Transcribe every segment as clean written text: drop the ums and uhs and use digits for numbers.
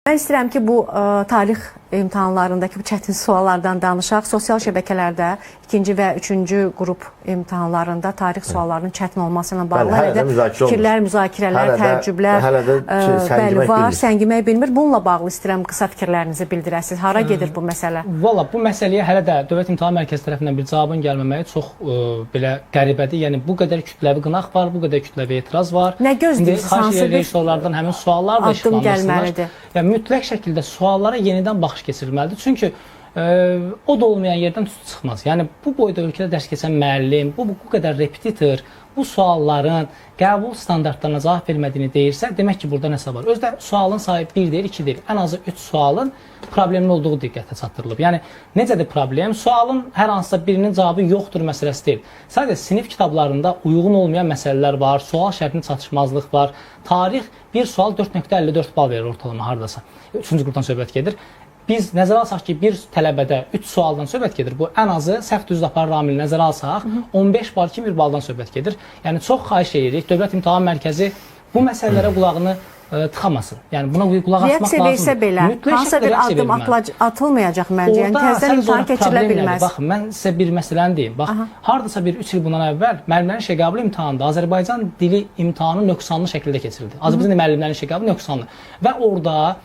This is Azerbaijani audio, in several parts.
Ben istəyirəm ki, bu tarix imtahanlarındakı bu çətin suallardan danışaq. Sosial şəbəkələrdə ikinci və üçüncü qrup imtahanlarında tarix suallarının çətin olması ilə bağlı hələ də fikirlər, müzakirələr, tərcüblər var, səngimək bilmir. Bununla bağlı istəyirəm qısa fikirlərinizi bildirəsiniz. Hara gedir bu məsələ? Valla bu məsələyə hələ də Dövlət İmtahan Mərkəzi tərəfindən bir cavabın gəlməməyi çox belə qəribədir. Yəni bu qədər kütləvi qınaq var, bu qədər kütləvi etiraz var. Nə gözləyirsiniz? Hansı bir sorulardan həmin suallar da addım gəlməlidir? Yəni mütləq şəkildə suallara yenidən baxış keçirilməlidir. Çünki o da olmayan yerdən tutu çıxmaz. Yəni bu boyda ölkədə dərs keçən müəllim, bu qədər repetitor bu sualların qəbul standartlarına cavab vermədiyini deyirsə, demək ki, burada nəsə var. Özdə sualın sayı 1 deyil, 2 deyil. Ən azı 3 sualın problemli olduğu diqqətə çatdırılıb. Yəni necədir problem? Sualın hər hansısa birinin cavabı yoxdur məsələsi deyil. Sadəcə sinif kitablarında uyğun olmayan məsələlər var, sual şərtinin çatışmazlıq var. Tarix bir sual 4.54 bal verir ortalama hardasa. 3-cü qrupdan söhbət gedir. Biz nəzərə alsaq ki, bir tələbədə 3 sualdan söhbət gedir. Bu ən azı səhv düz aparır amili nəzərə alsaq, 15 bal kimi bir baldan söhbət gedir. Yəni çox xahiş edirik, Dövlət İmtahan Mərkəzi bu məsələlərə qulağını tıxamasın. Yəni buna qulaq asmaq lazımdır. Reaksiya versə belə, hansısa bir addım atılmayacaq məncə. Yəni təzədən imtahan keçirilə bilməz. Baxın, mən sizə bir məsələni deyim. Bax, hardasa bir 3 il bundan əvvəl müəllimlərin işə qəbul imtahanında Azərbaycan dili imtahanı nöqsanlı şəkildə keçirildi. Azərbaycan müəllimlərin işə qəbulu nöqsanlı. Və orada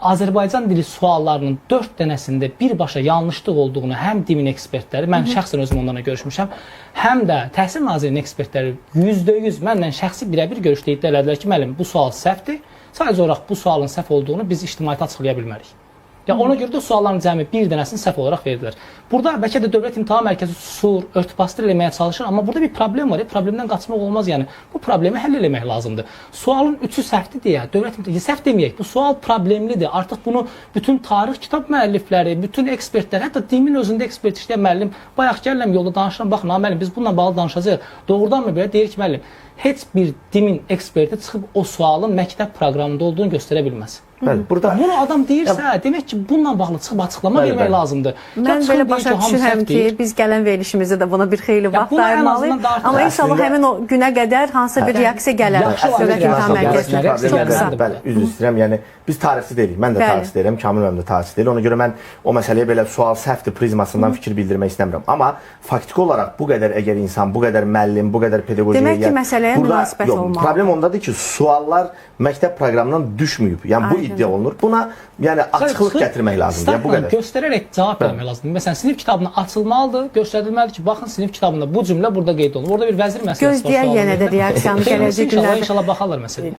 Azərbaycan dili suallarının 4 dənəsində birbaşa yanlışlıq olduğunu həm dimin ekspertləri, mən şəxsən özüm onlarla görüşmüşəm, həm də Təhsil Nazirliyinin ekspertləri %100 mənlə şəxsi birəbir görüşdə iddia elədilər ki, müəllim, bu sual səhvdir. Sadəcə olaraq bu sualın səhv olduğunu biz ictimaiyyətə açıqlaya bilmərik. Yəni ona görə də sualların cəmi bir dənəsini səhv olaraq verdilər. Burada bəlkə də Dövlət İmtahan Mərkəzi susur, örtbasdır eləməyə çalışır, amma burada bir problem var. Problemdən qaçmaq olmaz yəni. Bu problemi həll eləmək lazımdır. Sualın 3-ü səhvdir deyə, Dövlət İmtahan səhv deməyək. Bu sual problemlidir. Artıq bunu bütün tarix kitab müəllifləri, bütün ekspertlər, hətta dinin özündə ekspert işləyən müəllim, bayaq gəlirəm yolda danışıram, baxın, müəllim biz bununla bağlı danışacağıq. Doğrudanmı belə deyir ki, müəllim, heç bir dinin eksperti çıxıb o sualın məktəb proqramında olduğunu göstərə bilməz. Bunu adam deyirsə, demək ki, bununla bağlı çıxıb açıqlama vermək lazımdır. Mən belə başa düşürəm ki, biz gələn verilişimizdə də buna bir xeyli vaxt ayırmalıyıq. Amma inşallah həmin o günə qədər hansısa bir reaksiya gələr Dövlət İmtahan Mərkəzinə. Çox qısa. Bəli, üzr istəyirəm. Yəni biz tarixçi deyilik. Mən də tarixçi deyirəm, Kamil müəllim də tarixçi deyil. Ona görə mən o məsələyə belə sual səhvdir prizmasından fikir bildirmək istəmirəm. Amma faktiki olaraq bu qədər əgər insan, bu qədər müəllim, bu qədər pedaqoji demək ki, məsələyə münasibət olmalı. Problem ondadır ki, suallar məktəb proqramından düşməyib. Yəni bu iddia olunur. Buna yəni açıqlıq gətirmək lazımdır. Yəni bu qədər. Göstərərək cavab vermək lazımdır. Məsələn, sinif kitabına açılmalıdır, göstərilməlidir ki, baxın sinif kitabında bu cümlə burada qeyd olunur. Orada bir vəzir məsələsi var. Gözləyək yenə də reaksiyanı gələcək günlərdə. İnşallah baxarlar məsələyə.